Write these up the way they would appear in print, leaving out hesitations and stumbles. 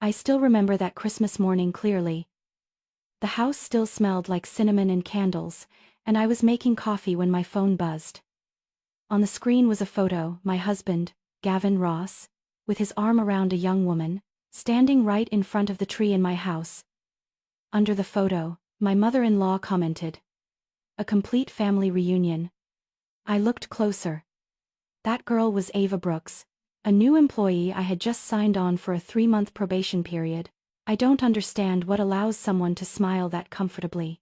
I still remember that Christmas morning clearly. The house still smelled like cinnamon and candles, and I was making coffee when my phone buzzed. On the screen was a photo, my husband, Gavin Ross, with his arm around a young woman, standing right in front of the tree in my house. Under the photo, my mother-in-law commented, "A complete family reunion." I looked closer. That girl was Ava Brooks, a new employee I had just signed on for a 3-month probation period. I don't understand what allows someone to smile that comfortably.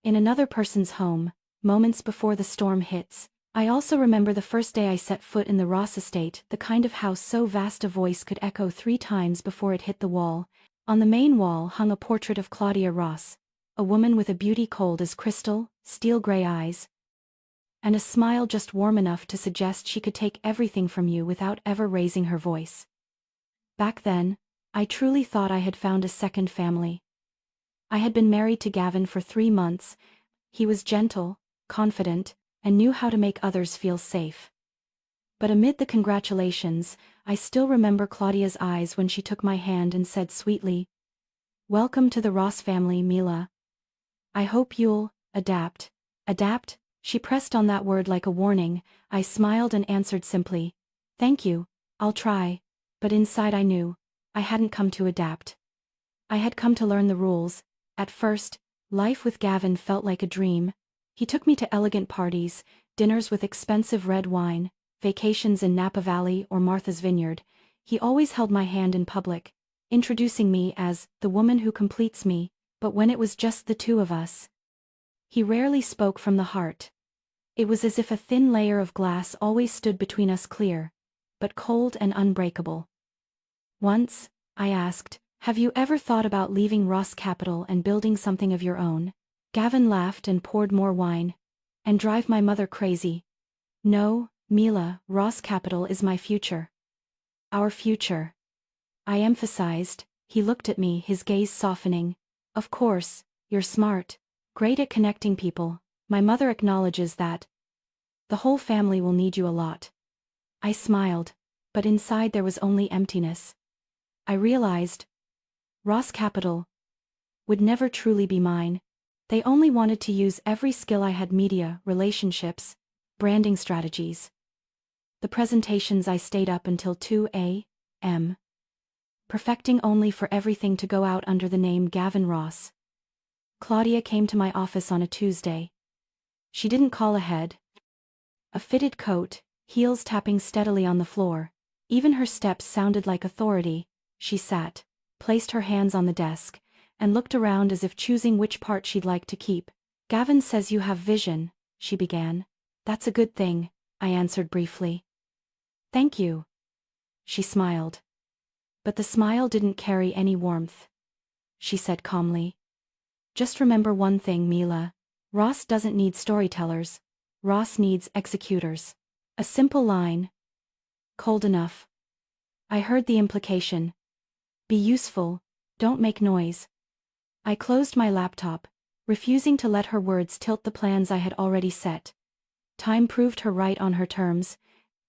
In another person's home, moments before the storm hits, I also remember the first day I set foot in the Ross estate, the kind of house so vast a voice could echo 3 times before it hit the wall. On the main wall hung a portrait of Claudia Ross, a woman with a beauty cold as crystal, steel-gray eyes, and a smile just warm enough to suggest she could take everything from you without ever raising her voice. Back then, I truly thought I had found a second family. I had been married to Gavin for 3 months. He was gentle, confident, and knew how to make others feel safe. But amid the congratulations, I still remember Claudia's eyes when she took my hand and said sweetly, "Welcome to the Ross family, Mila. I hope you'll adapt." Adapt? She pressed on that word like a warning. I smiled and answered simply, "Thank you, I'll try." But inside I knew, I hadn't come to adapt. I had come to learn the rules. At first, life with Gavin felt like a dream. He took me to elegant parties, dinners with expensive red wine, vacations in Napa Valley or Martha's Vineyard. He always held my hand in public, introducing me as the woman who completes me, but when it was just the two of us, he rarely spoke from the heart. It was as if a thin layer of glass always stood between us, clear, but cold and unbreakable. Once, I asked, "Have you ever thought about leaving Ross Capital and building something of your own?" Gavin laughed and poured more wine. "And drive my mother crazy?" "No, Mila, Ross Capital is my future. Our future," I emphasized. He looked at me, his gaze softening. "Of course, you're smart, great at connecting people. My mother acknowledges that. The whole family will need you a lot." I smiled, but inside there was only emptiness. I realized Ross Capital would never truly be mine. They only wanted to use every skill I had: media, relationships, branding strategies. The presentations I stayed up until 2 a.m. perfecting, only for everything to go out under the name Gavin Ross. Claudia came to my office on a Tuesday. She didn't call ahead. A fitted coat, heels tapping steadily on the floor. Even her steps sounded like authority. She sat, placed her hands on the desk, and looked around as if choosing which part she'd like to keep. "Gavin says you have vision," she began. "That's a good thing," I answered briefly. "Thank you." She smiled. But the smile didn't carry any warmth. She said calmly, "Just remember one thing, Mila. Ross doesn't need storytellers. Ross needs executors." A simple line. Cold enough. I heard the implication. Be useful, don't make noise. I closed my laptop, refusing to let her words tilt the plans I had already set. Time proved her right on her terms.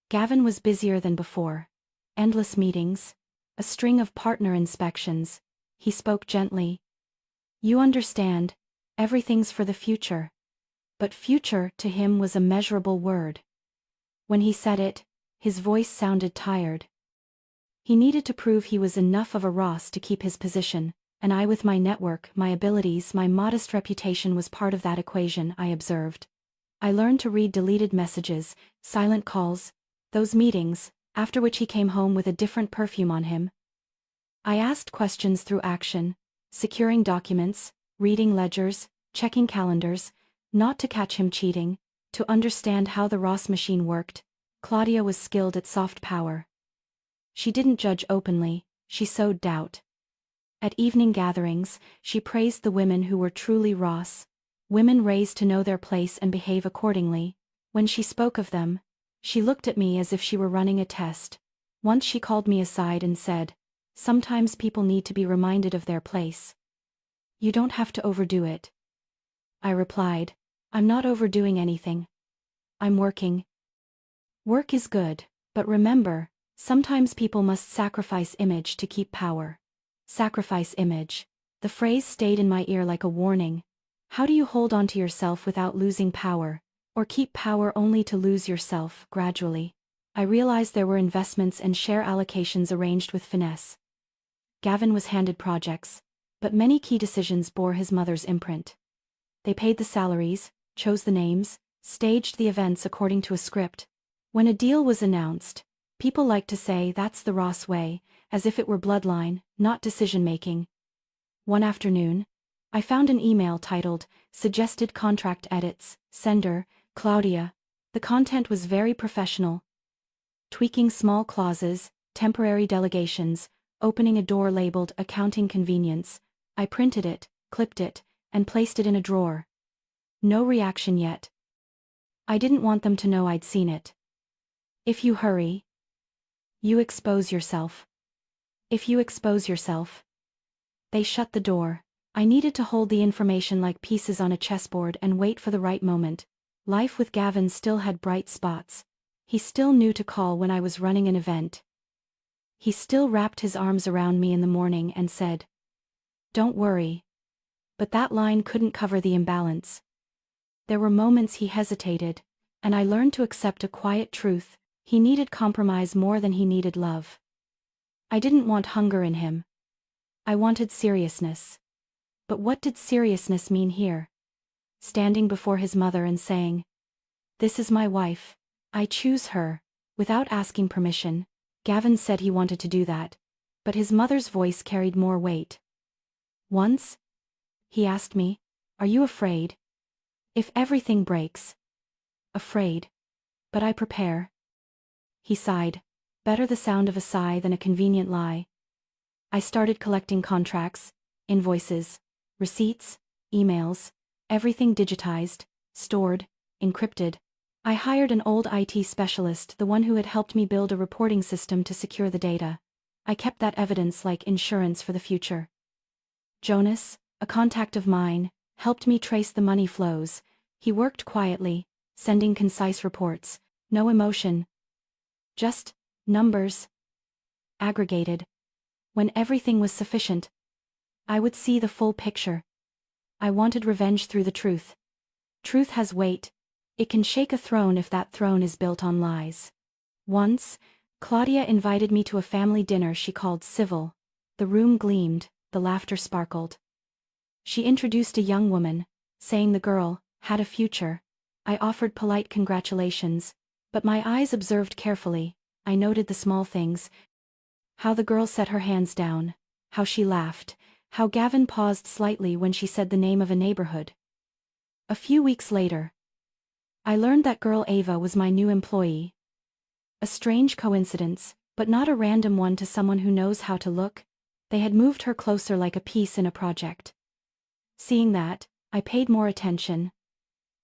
Gavin was busier than before. Endless meetings, a string of partner inspections. He spoke gently. "You understand, everything's for the future." But future to him was a measurable word. When he said it, his voice sounded tired. He needed to prove he was enough of a Ross to keep his position, and I, with my network, my abilities, my modest reputation, was part of that equation, I observed. I learned to read deleted messages, silent calls, those meetings, after which he came home with a different perfume on him. I asked questions through action, securing documents, reading ledgers, checking calendars, not to catch him cheating, to understand how the Ross machine worked. Claudia was skilled at soft power. She didn't judge openly, she sowed doubt. At evening gatherings, she praised the women who were truly Ross, women raised to know their place and behave accordingly. When she spoke of them, she looked at me as if she were running a test. Once she called me aside and said, "Sometimes people need to be reminded of their place. You don't have to overdo it." I replied, "I'm not overdoing anything. I'm working." Work is good, but remember, sometimes people must sacrifice image to keep power. sacrifice image. The phrase stayed in my ear like a warning. How do you hold on to yourself without losing power, or keep power only to lose yourself? Gradually, I realized there were investments and share allocations arranged with finesse. Gavin was handed projects, but many key decisions bore his mother's imprint. They paid the salaries, chose the names, staged the events according to a script. When a deal was announced, people liked to say that's the Ross way, as if it were bloodline, not decision-making. One afternoon, I found an email titled, Suggested Contract Edits, Sender, Claudia. The content was very professional. Tweaking small clauses, temporary delegations, opening a door labeled Accounting Convenience. I printed it, clipped it, and placed it in a drawer. No reaction yet. I didn't want them to know I'd seen it. If you hurry, you expose yourself. If you expose yourself. They shut the door. I needed to hold the information like pieces on a chessboard and wait for the right moment. Life with Gavin still had bright spots. He still knew to call when I was running an event. He still wrapped his arms around me in the morning and said, "Don't worry." But that line couldn't cover the imbalance. There were moments he hesitated, and I learned to accept a quiet truth: he needed compromise more than he needed love. I didn't want hunger in him. I wanted seriousness. But what did seriousness mean here? Standing before his mother and saying, "This is my wife. I choose her," without asking permission. Gavin said he wanted to do that, but his mother's voice carried more weight. Once, he asked me, "Are you afraid? If everything breaks?" Afraid. But I prepare. He sighed. Better the sound of a sigh than a convenient lie. I started collecting contracts, invoices, receipts, emails, everything digitized, stored, encrypted. I hired an old IT specialist, the one who had helped me build a reporting system to secure the data. I kept that evidence like insurance for the future. Jonas, a contact of mine, helped me trace the money flows. He worked quietly, sending concise reports, no emotion. Just numbers. Aggregated. When everything was sufficient, I would see the full picture. I wanted revenge through the truth. Truth has weight. It can shake a throne if that throne is built on lies. Once, Claudia invited me to a family dinner she called civil. The room gleamed, the laughter sparkled. She introduced a young woman, saying the girl had a future. I offered polite congratulations, but my eyes observed carefully. I noted the small things. How the girl set her hands down, how she laughed, how Gavin paused slightly when she said the name of a neighborhood. A few weeks later, I learned that girl Ava was my new employee. A strange coincidence, but not a random one to someone who knows how to look. They had moved her closer like a piece in a project. Seeing that, I paid more attention.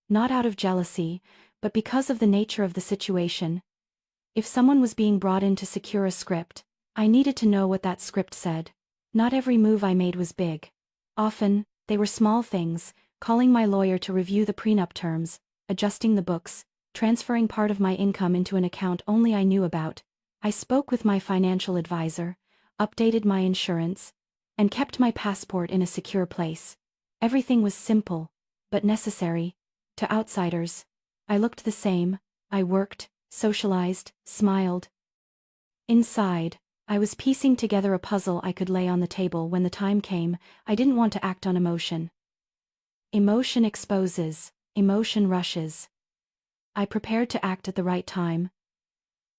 Not out of jealousy, but because of the nature of the situation. If someone was being brought in to secure a script, I needed to know what that script said. Not every move I made was big. Often, they were small things: calling my lawyer to review the prenup terms, adjusting the books, transferring part of my income into an account only I knew about. I spoke with my financial advisor, updated my insurance, and kept my passport in a secure place. Everything was simple, but necessary. To outsiders, I looked the same. I worked, socialized, smiled. Inside, I was piecing together a puzzle I could lay on the table when the time came. I didn't want to act on emotion. Emotion exposes, emotion rushes. I prepared to act at the right time.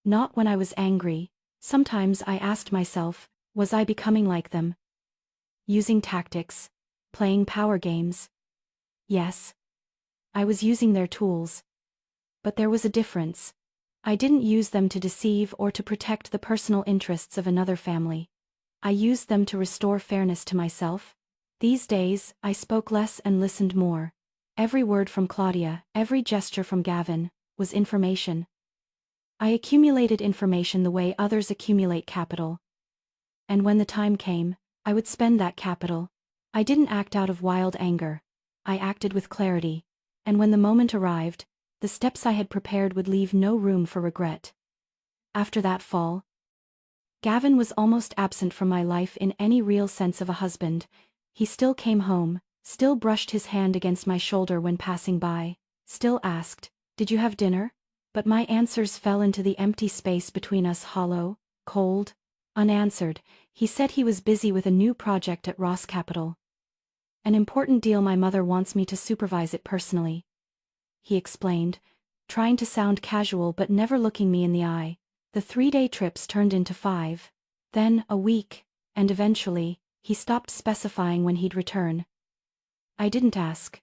Not when I was angry. Sometimes I asked myself, was I becoming like them? Using tactics, playing power games. Yes. I was using their tools. But there was a difference. I didn't use them to deceive or to protect the personal interests of another family. I used them to restore fairness to myself. These days, I spoke less and listened more. Every word from Claudia, every gesture from Gavin, was information. I accumulated information the way others accumulate capital. And when the time came, I would spend that capital. I didn't act out of wild anger. I acted with clarity. And when the moment arrived, the steps I had prepared would leave no room for regret. After that fall, Gavin was almost absent from my life in any real sense of a husband. He still came home, still brushed his hand against my shoulder when passing by, still asked, "Did you have dinner?" But my answers fell into the empty space between us, hollow, cold, unanswered. He said he was busy with a new project at Ross Capital. "An important deal, my mother wants me to supervise it personally," he explained, trying to sound casual but never looking me in the eye. The 3-day trips turned into 5, then a week, and eventually, he stopped specifying when he'd return. I didn't ask.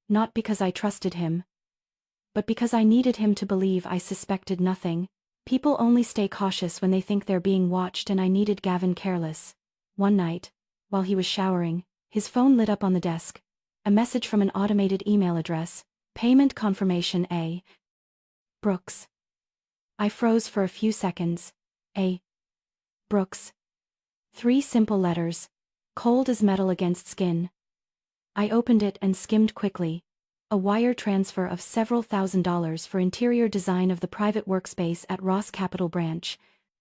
Not because I trusted him, but because I needed him to believe I suspected nothing. People only stay cautious when they think they're being watched, and I needed Gavin careless. One night, while he was showering, his phone lit up on the desk. A message from an automated email address. Payment confirmation A. Brooks. I froze for a few seconds. A. Brooks. 3 simple letters, cold as metal against skin. I opened it and skimmed quickly. A wire transfer of several $1,000s for interior design of the private workspace at Ross Capital branch.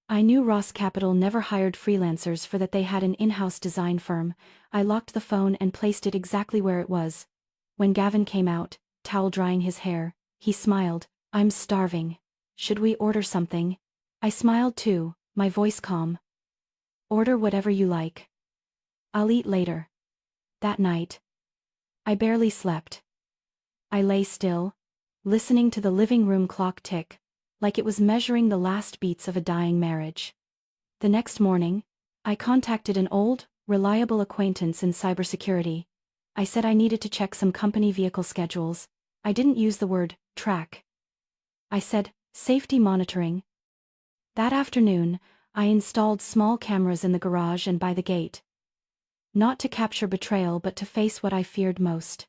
I knew Ross Capital never hired freelancers, for that they had an in-house design firm. I locked the phone and placed it exactly where it was. When Gavin came out, towel drying his hair, he smiled. "I'm starving. Should we order something?" I smiled too, my voice calm. "Order whatever you like. I'll eat later." That night, I barely slept. I lay still, listening to the living room clock tick, like it was measuring the last beats of a dying marriage. The next morning, I contacted an old, reliable acquaintance in cybersecurity. I said I needed to check some company vehicle schedules. I didn't use the word track. I said safety monitoring. That afternoon, I installed small cameras in the garage and by the gate. Not to capture betrayal, but to face what I feared most.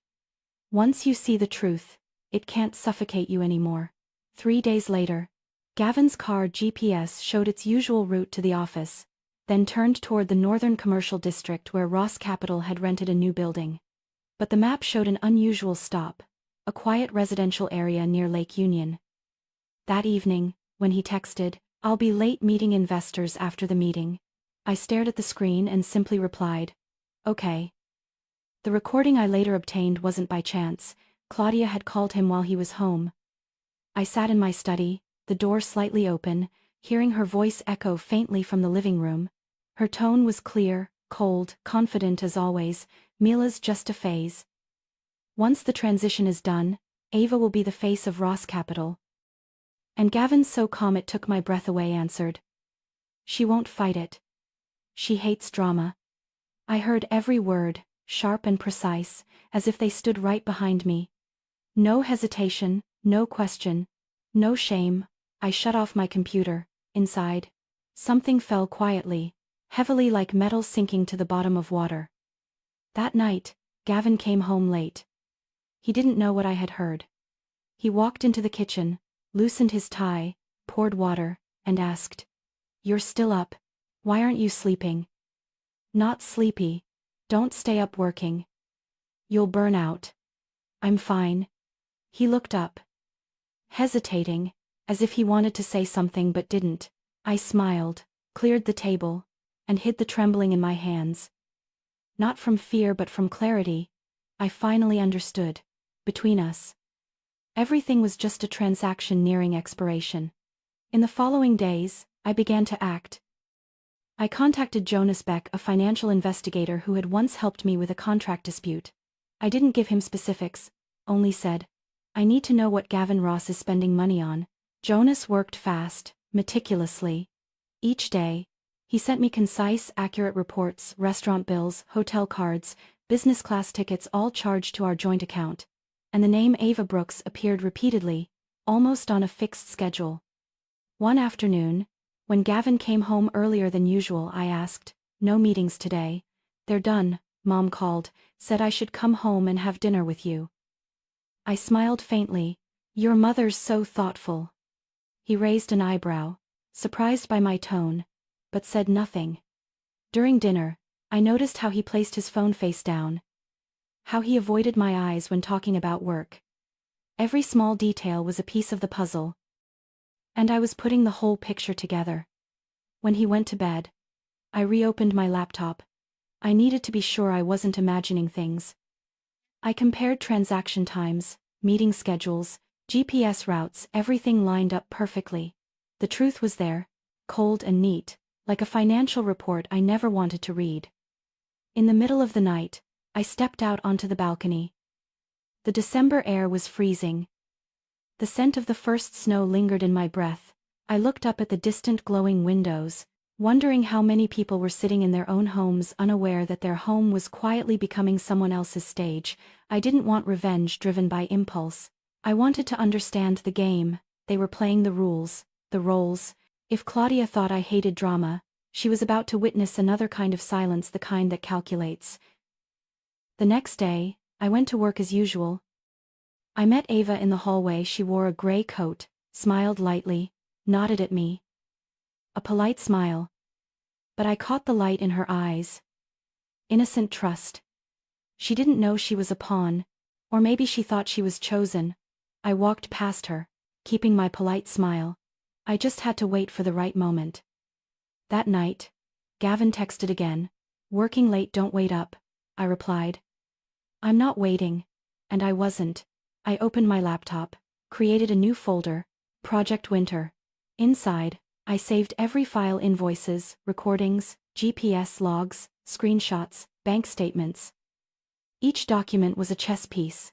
Once you see the truth, it can't suffocate you anymore. 3 days later, Gavin's car GPS showed its usual route to the office, then turned toward the northern commercial district where Ross Capital had rented a new building. But the map showed an unusual stop, a quiet residential area near Lake Union. That evening, when he texted, "I'll be late meeting investors after the meeting," I stared at the screen and simply replied, "Okay." The recording I later obtained wasn't by chance. Claudia had called him while he was home. I sat in my study, the door slightly open, hearing her voice echo faintly from the living room. Her tone was clear, cold, confident as always. "Mila's just a phase. Once the transition is done, Ava will be the face of Ross Capital." And Gavin, so calm it took my breath away, answered, "She won't fight it. She hates drama." I heard every word, sharp and precise, as if they stood right behind me. No hesitation, no question, no shame. I shut off my computer. Inside, something fell quietly, heavily, like metal sinking to the bottom of water. That night, Gavin came home late. He didn't know what I had heard. He walked into the kitchen, loosened his tie, poured water, and asked, "You're still up? Why aren't you sleeping?" "Not sleepy. Don't stay up working. You'll burn out." "I'm fine." He looked up, hesitating, as if he wanted to say something but didn't. I smiled, cleared the table, and hid the trembling in my hands. Not from fear but from clarity. I finally understood. Between us, everything was just a transaction nearing expiration. In the following days, I began to act. I contacted Jonas Beck, a financial investigator who had once helped me with a contract dispute. I didn't give him specifics, only said, "I need to know what Gavin Ross is spending money on." Jonas worked fast, meticulously. Each day, he sent me concise, accurate reports: restaurant bills, hotel cards, business class tickets, all charged to our joint account. And the name Ava Brooks appeared repeatedly, almost on a fixed schedule. One afternoon, when Gavin came home earlier than usual, I asked, "No meetings today?" "They're done," Mom called, "said I should come home and have dinner with you." I smiled faintly. "Your mother's so thoughtful." He raised an eyebrow, surprised by my tone, but said nothing. During dinner, I noticed how he placed his phone face down, how he avoided my eyes when talking about work. Every small detail was a piece of the puzzle, and I was putting the whole picture together. When he went to bed, I reopened my laptop. I needed to be sure I wasn't imagining things. I compared transaction times, meeting schedules, GPS routes, everything lined up perfectly. The truth was there, cold and neat, like a financial report I never wanted to read. In the middle of the night, I stepped out onto the balcony. The December air was freezing. The scent of the first snow lingered in my breath. I looked up at the distant glowing windows, wondering how many people were sitting in their own homes unaware that their home was quietly becoming someone else's stage. I didn't want revenge driven by impulse. I wanted to understand the game. They were playing the rules, the roles. If Claudia thought I hated drama, she was about to witness another kind of silence, the kind that calculates. The next day, I went to work as usual. I met Ava in the hallway. She wore a gray coat, smiled lightly, nodded at me. A polite smile. But I caught the light in her eyes. Innocent trust. She didn't know she was a pawn, or maybe she thought she was chosen. I walked past her, keeping my polite smile. I just had to wait for the right moment. That night, Gavin texted again. "Working late, don't wait up," I replied. "I'm not waiting." And I wasn't. I opened my laptop, created a new folder, Project Winter. Inside, I saved every file: invoices, recordings, GPS logs, screenshots, bank statements. Each document was a chess piece.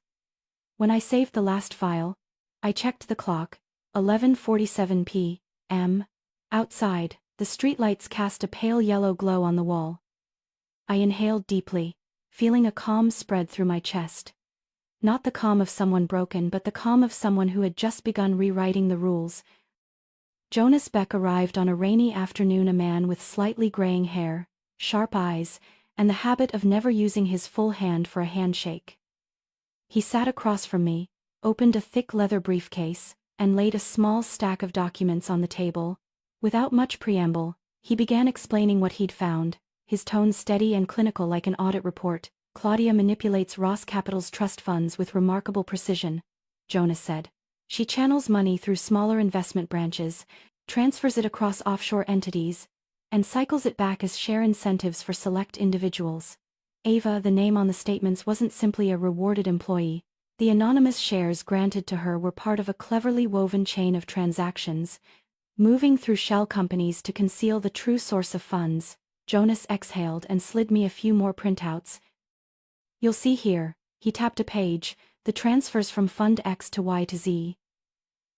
When I saved the last file, I checked the clock, 11:47 p.m. Outside, the streetlights cast a pale yellow glow on the wall. I inhaled deeply, feeling a calm spread through my chest. Not the calm of someone broken, but the calm of someone who had just begun rewriting the rules. Jonas Beck arrived on a rainy afternoon, a man with slightly graying hair, sharp eyes, and the habit of never using his full hand for a handshake. He sat across from me, opened a thick leather briefcase, and laid a small stack of documents on the table. Without much preamble, he began explaining what he'd found, his tone steady and clinical like an audit report. "Claudia manipulates Ross Capital's trust funds with remarkable precision," Jonas said. "She channels money through smaller investment branches, transfers it across offshore entities, and cycles it back as share incentives for select individuals." Ava, the name on the statements, wasn't simply a rewarded employee. The anonymous shares granted to her were part of a cleverly woven chain of transactions, moving through shell companies to conceal the true source of funds. Jonas exhaled and slid me a few more printouts. "You'll see here," he tapped a page, "the transfers from Fund X to Y to Z.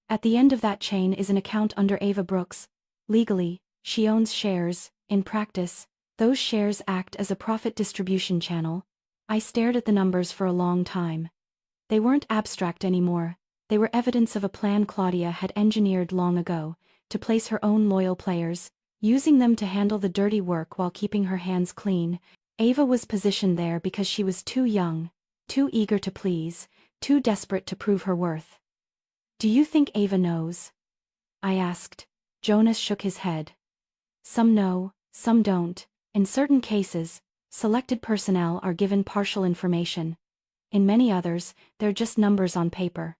At the end of that chain is an account under Ava Brooks. Legally, she owns shares. In practice, those shares act as a profit distribution channel." I stared at the numbers for a long time. They weren't abstract anymore. They were evidence of a plan Claudia had engineered long ago, to place her own loyal players, using them to handle the dirty work while keeping her hands clean. Ava was positioned there because she was too young, too eager to please, too desperate to prove her worth. "Do you think Ava knows?" I asked. Jonas shook his head. "Some know, some don't. In certain cases, selected personnel are given partial information. In many others, they're just numbers on paper.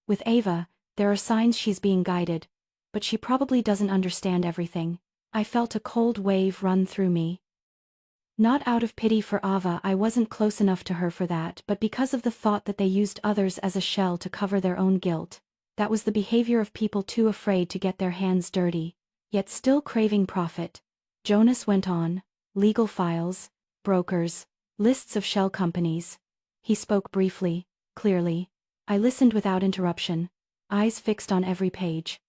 With Ava, there are signs she's being guided, but she probably doesn't understand everything." I felt a cold wave run through me. Not out of pity for Ava, I wasn't close enough to her for that, but because of the thought that they used others as a shell to cover their own guilt. That was the behavior of people too afraid to get their hands dirty, yet still craving profit. Jonas went on. "Legal files, brokers, lists of shell companies." He spoke briefly, clearly. I listened without interruption, eyes fixed on every page.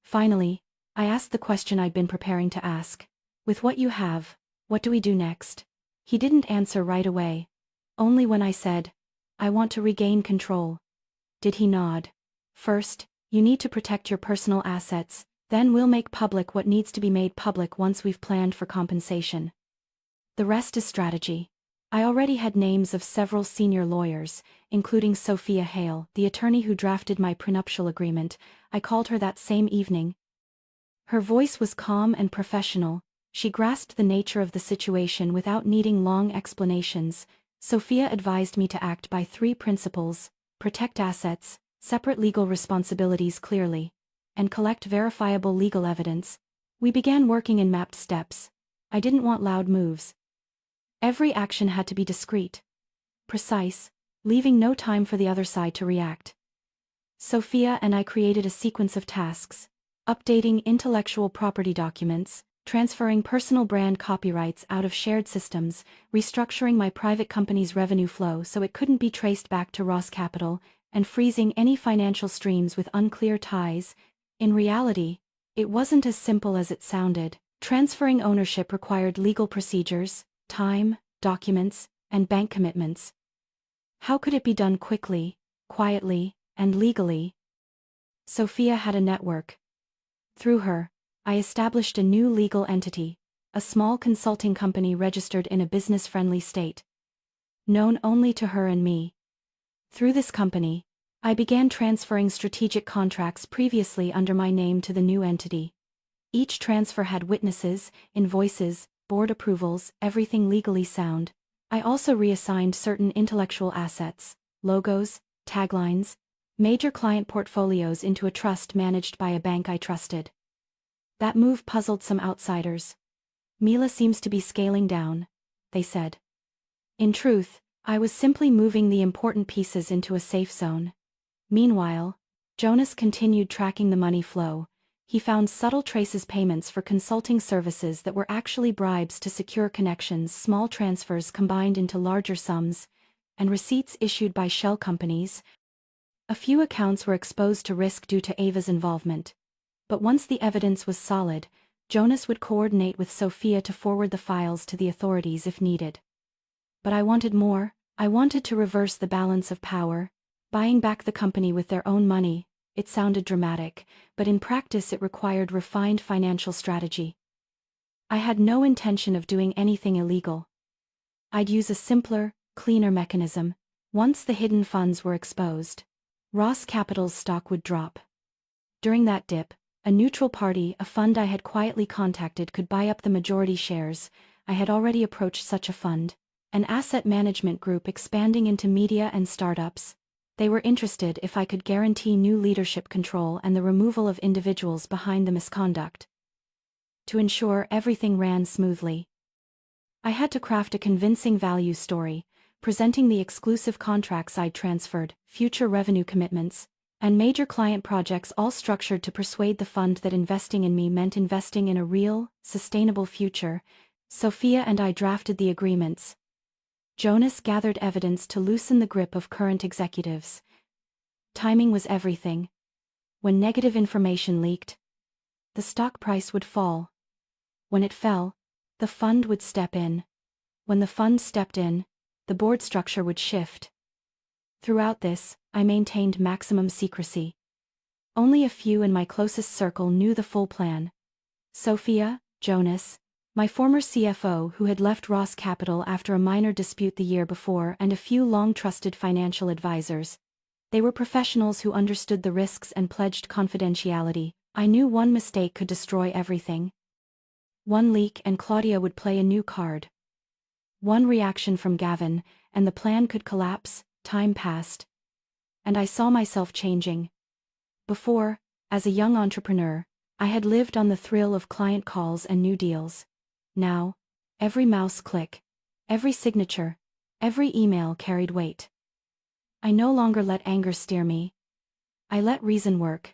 Finally, I asked the question I'd been preparing to ask. "With what you have, what do we do next?" He didn't answer right away. Only when I said, "I want to regain control." Did he nod. "First, you need to protect your personal assets, then we'll make public what needs to be made public once we've planned for compensation. The rest is strategy." I already had names of several senior lawyers, including Sophia Hale, the attorney who drafted my prenuptial agreement. I called her that same evening. Her voice was calm and professional. She grasped the nature of the situation without needing long explanations. Sophia advised me to act by 3 principles: protect assets, separate legal responsibilities clearly, and collect verifiable legal evidence. We began working in mapped steps. I didn't want loud moves. Every action had to be discreet, precise, leaving no time for the other side to react. Sophia and I created a sequence of tasks: updating intellectual property documents, transferring personal brand copyrights out of shared systems, restructuring my private company's revenue flow so it couldn't be traced back to Ross Capital, and freezing any financial streams with unclear ties. In reality, it wasn't as simple as it sounded. Transferring ownership required legal procedures, time, documents, and bank commitments. How could it be done quickly, quietly, and legally? Sophia had a network. Through her, I established a new legal entity, a small consulting company registered in a business-friendly state, known only to her and me. Through this company, I began transferring strategic contracts previously under my name to the new entity. Each transfer had witnesses, invoices, board approvals, everything legally sound. I also reassigned certain intellectual assets, logos, taglines, major client portfolios into a trust managed by a bank I trusted. That move puzzled some outsiders. Mila seems to be scaling down, they said. In truth, I was simply moving the important pieces into a safe zone. Meanwhile, Jonas continued tracking the money flow. He found subtle traces payments for consulting services that were actually bribes to secure connections, small transfers combined into larger sums, and receipts issued by shell companies. A few accounts were exposed to risk due to Ava's involvement. But once the evidence was solid, Jonas would coordinate with Sophia to forward the files to the authorities if needed. But I wanted more. I wanted to reverse the balance of power, buying back the company with their own money. It sounded dramatic, but in practice it required refined financial strategy. I had no intention of doing anything illegal. I'd use a simpler, cleaner mechanism. Once the hidden funds were exposed, Ross Capital's stock would drop. During that dip, a neutral party, a fund I had quietly contacted, could buy up the majority shares. I had already approached such a fund, an asset management group expanding into media and startups. They were interested if I could guarantee new leadership control and the removal of individuals behind the misconduct. To ensure everything ran smoothly, I had to craft a convincing value story, presenting the exclusive contracts I'd transferred, future revenue commitments, and major client projects, all structured to persuade the fund that investing in me meant investing in a real, sustainable future. Sophia and I drafted the agreements. Jonas gathered evidence to loosen the grip of current executives. Timing was everything. When negative information leaked, the stock price would fall. When it fell, the fund would step in. When the fund stepped in, the board structure would shift. Throughout this, I maintained maximum secrecy. Only a few in my closest circle knew the full plan. Sophia, Jonas, my former CFO who had left Ross Capital after a minor dispute the year before, and a few long-trusted financial advisors. They were professionals who understood the risks and pledged confidentiality. I knew one mistake could destroy everything. One leak and Claudia would play a new card. One reaction from Gavin, and the plan could collapse. Time passed, and I saw myself changing. Before, as a young entrepreneur, I had lived on the thrill of client calls and new deals. Now, every mouse click, every signature, every email carried weight. I no longer let anger steer me. I let reason work.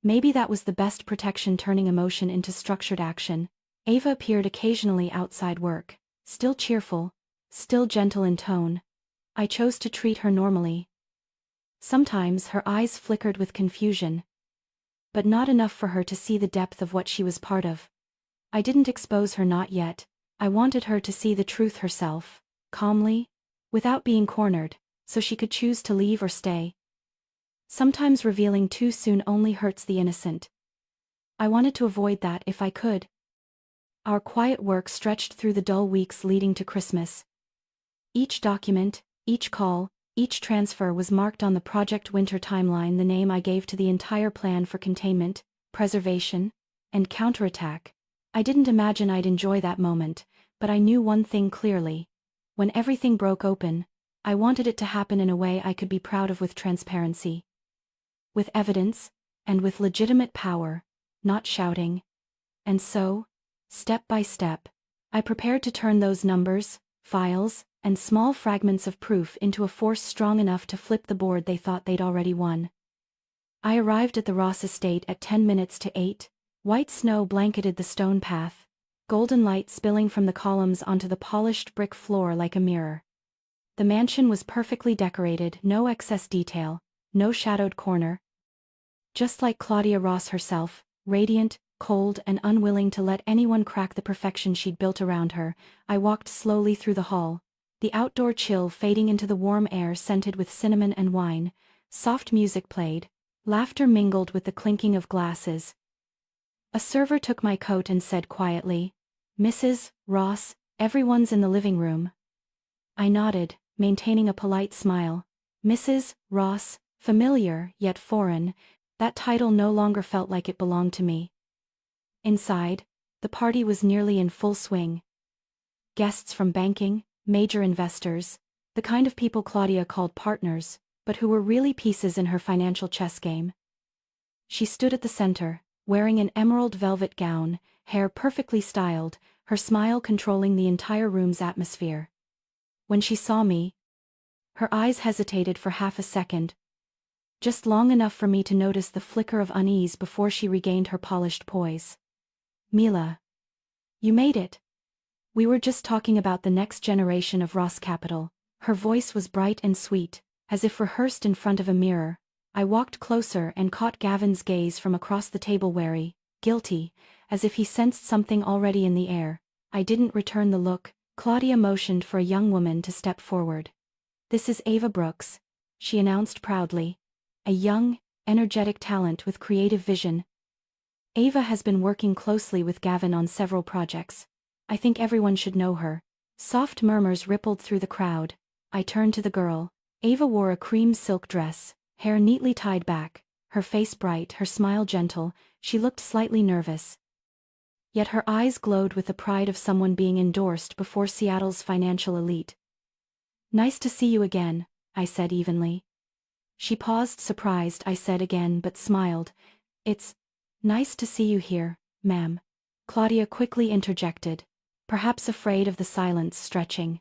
Maybe that was the best protection, turning emotion into structured action. Ava appeared occasionally outside work, still cheerful, still gentle in tone. I chose to treat her normally. Sometimes her eyes flickered with confusion, but not enough for her to see the depth of what she was part of. I didn't expose her, not yet. I wanted her to see the truth herself, calmly, without being cornered, so she could choose to leave or stay. Sometimes revealing too soon only hurts the innocent. I wanted to avoid that if I could. Our quiet work stretched through the dull weeks leading to Christmas. Each document, each call, each transfer was marked on the Project Winter timeline, the name I gave to the entire plan for containment, preservation, and counterattack. I didn't imagine I'd enjoy that moment, but I knew one thing clearly. When everything broke open, I wanted it to happen in a way I could be proud of, with transparency, with evidence, and with legitimate power, not shouting, And so, step by step, I prepared to turn those numbers, files, and small fragments of proof into a force strong enough to flip the board they thought they'd already won. I arrived at the Ross estate at 10 minutes to 8, white snow blanketed the stone path, golden light spilling from the columns onto the polished brick floor like a mirror. The mansion was perfectly decorated, no excess detail, no shadowed corner. Just like Claudia Ross herself, radiant, cold and unwilling to let anyone crack the perfection she'd built around her, I walked slowly through the hall, the outdoor chill fading into the warm air scented with cinnamon and wine. Soft music played, laughter mingled with the clinking of glasses. A server took my coat and said quietly, "Mrs. Ross, everyone's in the living room." I nodded, maintaining a polite smile. Mrs. Ross, familiar yet foreign, that title no longer felt like it belonged to me. Inside, the party was nearly in full swing. Guests from banking, major investors, the kind of people Claudia called partners, but who were really pieces in her financial chess game. She stood at the center, wearing an emerald velvet gown, hair perfectly styled, her smile controlling the entire room's atmosphere. When she saw me, her eyes hesitated for half a second, just long enough for me to notice the flicker of unease before she regained her polished poise. "Mila. You made it. We were just talking about the next generation of Ross Capital." Her voice was bright and sweet, as if rehearsed in front of a mirror. I walked closer and caught Gavin's gaze from across the table, wary, guilty, as if he sensed something already in the air. I didn't return the look. Claudia motioned for a young woman to step forward. "This is Ava Brooks," she announced proudly. "A young, energetic talent with creative vision. Ava has been working closely with Gavin on several projects. I think everyone should know her." Soft murmurs rippled through the crowd. I turned to the girl. Ava wore a cream silk dress, hair neatly tied back, her face bright, her smile gentle. She looked slightly nervous, yet her eyes glowed with the pride of someone being endorsed before Seattle's financial elite. "Nice to see you again," I said evenly. She paused, surprised. I said again, but smiled. "It's nice to see you here, ma'am," Claudia quickly interjected, perhaps afraid of the silence stretching.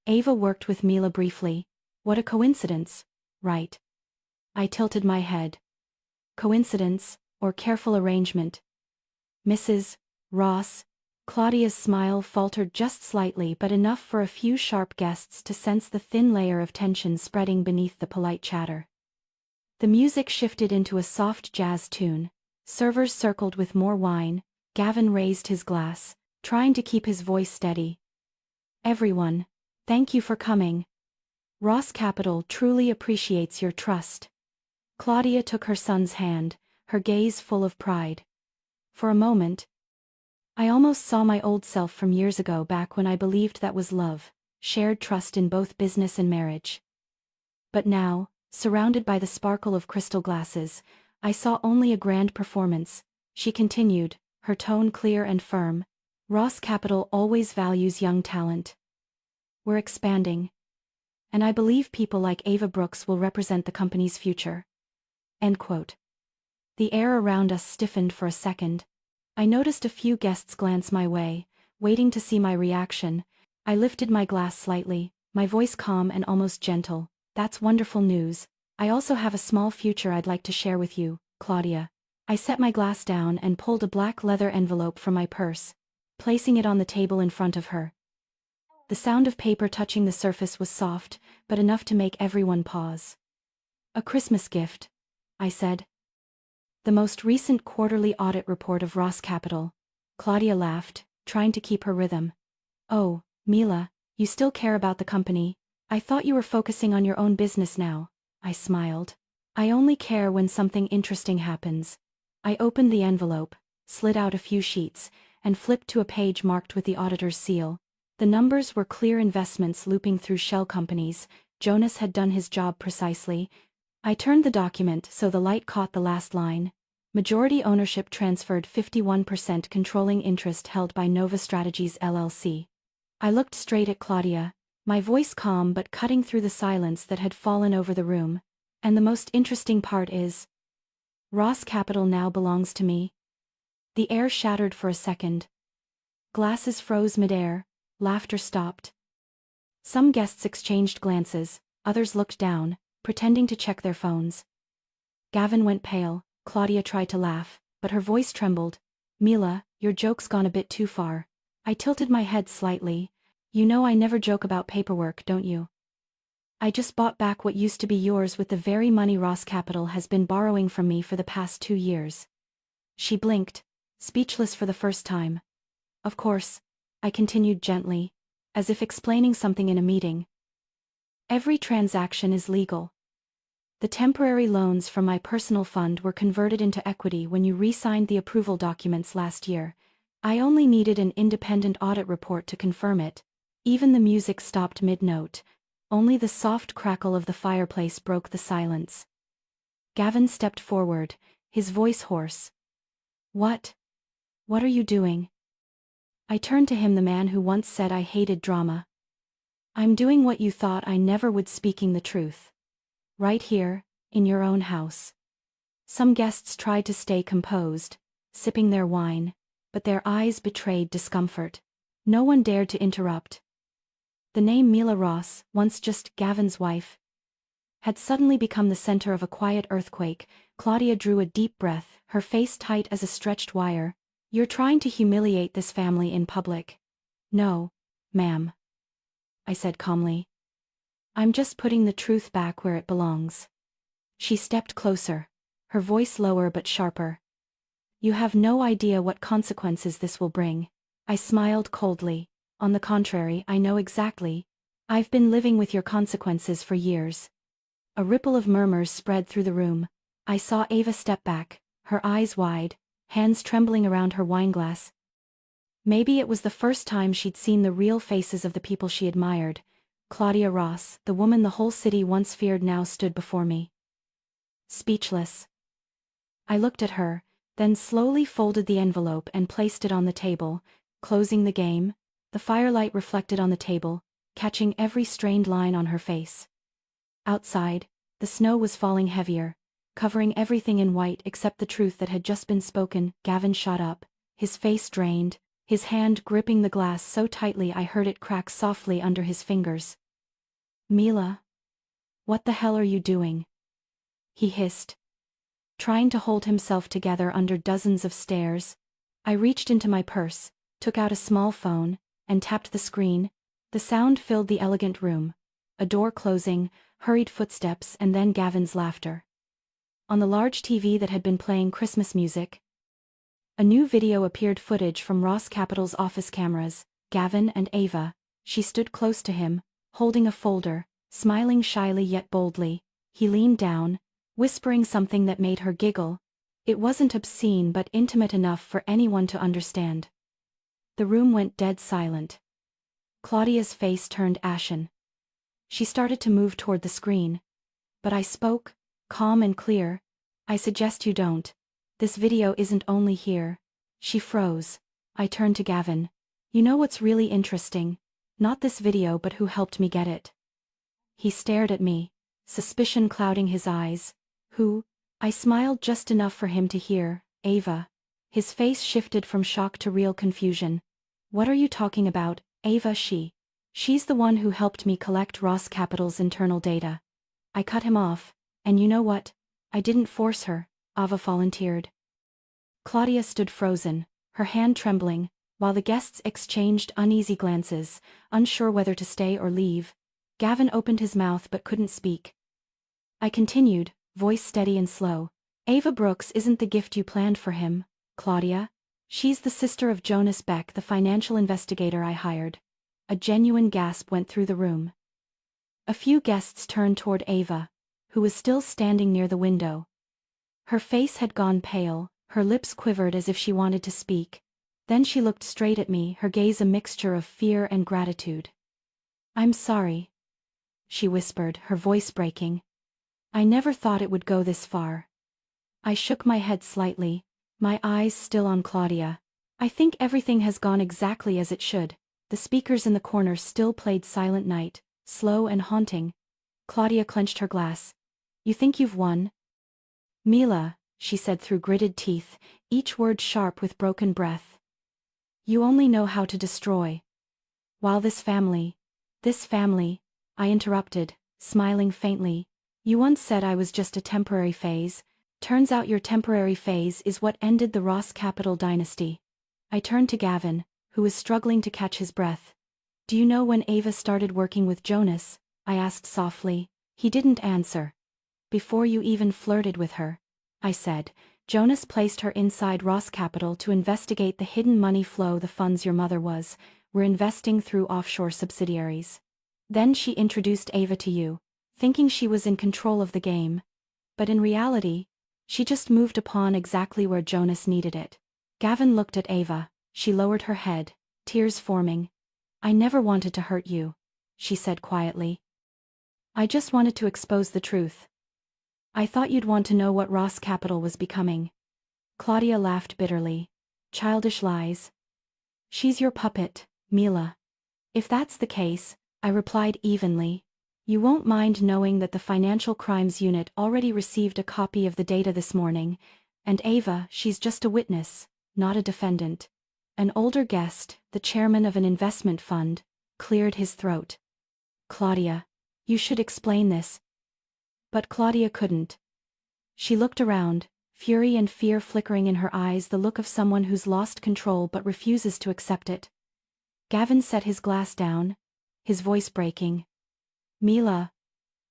"Ava worked with Mila briefly. What a coincidence, right?" I tilted my head. Coincidence, or careful arrangement? "Mrs. Ross," Claudia's smile faltered just slightly, but enough for a few sharp guests to sense the thin layer of tension spreading beneath the polite chatter. The music shifted into a soft jazz tune. Servers circled with more wine. Gavin raised his glass, trying to keep his voice steady. "Everyone, thank you for coming. Ross Capital truly appreciates your trust." Claudia took her son's hand, her gaze full of pride. For a moment, I almost saw my old self from years ago, back when I believed that was love, shared trust in both business and marriage. But now, surrounded by the sparkle of crystal glasses, I saw only a grand performance. She continued, her tone clear and firm. "Ross Capital always values young talent. We're expanding. And I believe people like Ava Brooks will represent the company's future." End quote. The air around us stiffened for a second. I noticed a few guests glance my way, waiting to see my reaction. I lifted my glass slightly, my voice calm and almost gentle. "That's wonderful news. I also have a small future I'd like to share with you, Claudia." I set my glass down and pulled a black leather envelope from my purse, placing it on the table in front of her. The sound of paper touching the surface was soft, but enough to make everyone pause. "A Christmas gift," I said. "The most recent quarterly audit report of Ross Capital." Claudia laughed, trying to keep her rhythm. "Oh, Mila, you still care about the company. I thought you were focusing on your own business now." I smiled. "I only care when something interesting happens." I opened the envelope, slid out a few sheets, and flipped to a page marked with the auditor's seal. The numbers were clear investments looping through shell companies. Jonas had done his job precisely. I turned the document so the light caught the last line. Majority ownership transferred, 51% controlling interest held by Nova Strategies LLC. I looked straight at Claudia, my voice calm but cutting through the silence that had fallen over the room. "And the most interesting part is, Ross Capital now belongs to me." The air shattered for a second. Glasses froze midair, laughter stopped. Some guests exchanged glances, others looked down, pretending to check their phones. Gavin went pale. Claudia tried to laugh, but her voice trembled. Mila, your joke's gone a bit too far. I tilted my head slightly. You know I never joke about paperwork, don't you? I just bought back what used to be yours with the very money Ross Capital has been borrowing from me for the past 2 years. She blinked, speechless for the first time. Of course, I continued gently, as if explaining something in a meeting. Every transaction is legal. The temporary loans from my personal fund were converted into equity when you re-signed the approval documents last year. I only needed an independent audit report to confirm it. Even the music stopped mid-note. Only the soft crackle of the fireplace broke the silence. Gavin stepped forward, his voice hoarse. What? What are you doing? I turned to him, the man who once said I hated drama. I'm doing what you thought I never would, speaking the truth. Right here, in your own house. Some guests tried to stay composed, sipping their wine, but their eyes betrayed discomfort. No one dared to interrupt. The name Mila Ross, once just Gavin's wife, had suddenly become the center of a quiet earthquake. Claudia drew a deep breath, her face tight as a stretched wire. You're trying to humiliate this family in public. No, ma'am, I said calmly. I'm just putting the truth back where it belongs. She stepped closer, her voice lower but sharper. You have no idea what consequences this will bring. I smiled coldly. On the contrary, I know exactly. I've been living with your consequences for years. A ripple of murmurs spread through the room. I saw Ava step back, her eyes wide, hands trembling around her wineglass. Maybe it was the first time she'd seen the real faces of the people she admired. Claudia Ross, the woman the whole city once feared, now stood before me. Speechless. I looked at her, then slowly folded the envelope and placed it on the table, closing the game. The firelight reflected on the table, catching every strained line on her face. Outside, the snow was falling heavier, covering everything in white except the truth that had just been spoken. Gavin shot up, his face drained, his hand gripping the glass so tightly I heard it crack softly under his fingers. Mila, what the hell are you doing? He hissed, trying to hold himself together under dozens of stares. I reached into my purse, took out a small phone, and tapped the screen. The sound filled the elegant room. A door closing, hurried footsteps, and then Gavin's laughter. On the large TV that had been playing Christmas music, a new video appeared, footage from Ross Capital's office cameras. Gavin and Ava. She stood close to him, holding a folder, smiling shyly yet boldly. He leaned down, whispering something that made her giggle. It wasn't obscene but intimate enough for anyone to understand. The room went dead silent. Claudia's face turned ashen. She started to move toward the screen. But I spoke, calm and clear. I suggest you don't. This video isn't only here. She froze. I turned to Gavin. You know what's really interesting? Not this video but who helped me get it. He stared at me, suspicion clouding his eyes. Who? I smiled just enough for him to hear. Ava. His face shifted from shock to real confusion. What are you talking about, Ava? She's the one who helped me collect Ross Capital's internal data. I cut him off, and you know what? I didn't force her, Ava volunteered. Claudia stood frozen, her hand trembling, while the guests exchanged uneasy glances, unsure whether to stay or leave. Gavin opened his mouth but couldn't speak. I continued, voice steady and slow. Ava Brooks isn't the gift you planned for him, Claudia. She's the sister of Jonas Beck, the financial investigator I hired. A genuine gasp went through the room. A few guests turned toward Ava, who was still standing near the window. Her face had gone pale, her lips quivered as if she wanted to speak. Then she looked straight at me, her gaze a mixture of fear and gratitude. I'm sorry, she whispered, her voice breaking. I never thought it would go this far. I shook my head slightly, my eyes still on Claudia. I think everything has gone exactly as it should. The speakers in the corner still played Silent Night, slow and haunting. Claudia clenched her glass. You think you've won? Mila, she said through gritted teeth, each word sharp with broken breath. You only know how to destroy. While this family, I interrupted, smiling faintly. You once said I was just a temporary phase. Turns out your temporary phase is what ended the Ross Capital dynasty. I turned to Gavin, who was struggling to catch his breath. Do you know when Ava started working with Jonas? I asked softly. He didn't answer. Before you even flirted with her, I said. Jonas placed her inside Ross Capital to investigate the hidden money flow. The funds your mother were investing through offshore subsidiaries. Then she introduced Ava to you, thinking she was in control of the game. But in reality, she just moved a pawn exactly where Jonas needed it. Gavin looked at Ava. She lowered her head, tears forming. I never wanted to hurt you, she said quietly. I just wanted to expose the truth. I thought you'd want to know what Ross Capital was becoming. Claudia laughed bitterly. Childish lies. She's your puppet, Mila. If that's the case, I replied evenly, you won't mind knowing that the Financial Crimes Unit already received a copy of the data this morning, and Ava, she's just a witness, not a defendant. An older guest, the chairman of an investment fund, cleared his throat. Claudia, you should explain this. But Claudia couldn't. She looked around, fury and fear flickering in her eyes, the look of someone who's lost control but refuses to accept it. Gavin set his glass down, his voice breaking. Mila,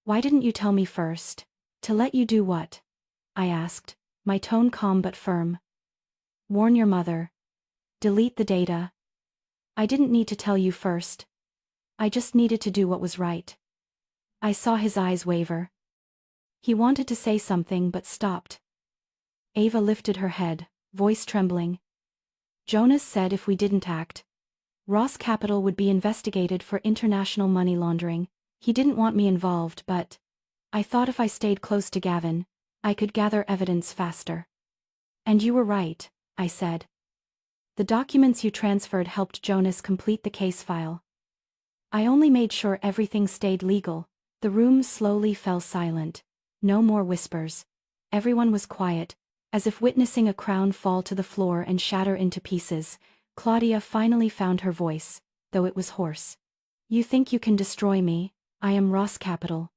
why didn't you tell me first? To let you do what? I asked, my tone calm but firm. Warn your mother. Delete the data. I didn't need to tell you first. I just needed to do what was right. I saw his eyes waver. He wanted to say something but stopped. Ava lifted her head, voice trembling. Jonas said if we didn't act, Ross Capital would be investigated for international money laundering. He didn't want me involved, but I thought if I stayed close to Gavin, I could gather evidence faster. And you were right, I said. The documents you transferred helped Jonas complete the case file. I only made sure everything stayed legal. The room slowly fell silent. No more whispers. Everyone was quiet, as if witnessing a crown fall to the floor and shatter into pieces. Claudia finally found her voice, though it was hoarse. You think you can destroy me? I am Ross Capital.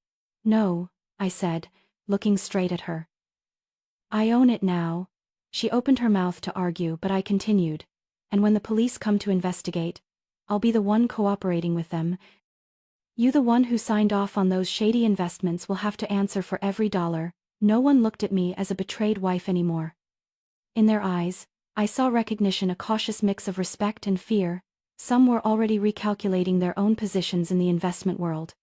No, I said, looking straight at her. I own it now. She opened her mouth to argue, but I continued. And when the police come to investigate, I'll be the one cooperating with them. You, the one who signed off on those shady investments, will have to answer for every dollar. No one looked at me as a betrayed wife anymore. In their eyes, I saw recognition, a cautious mix of respect and fear. Some were already recalculating their own positions in the investment world.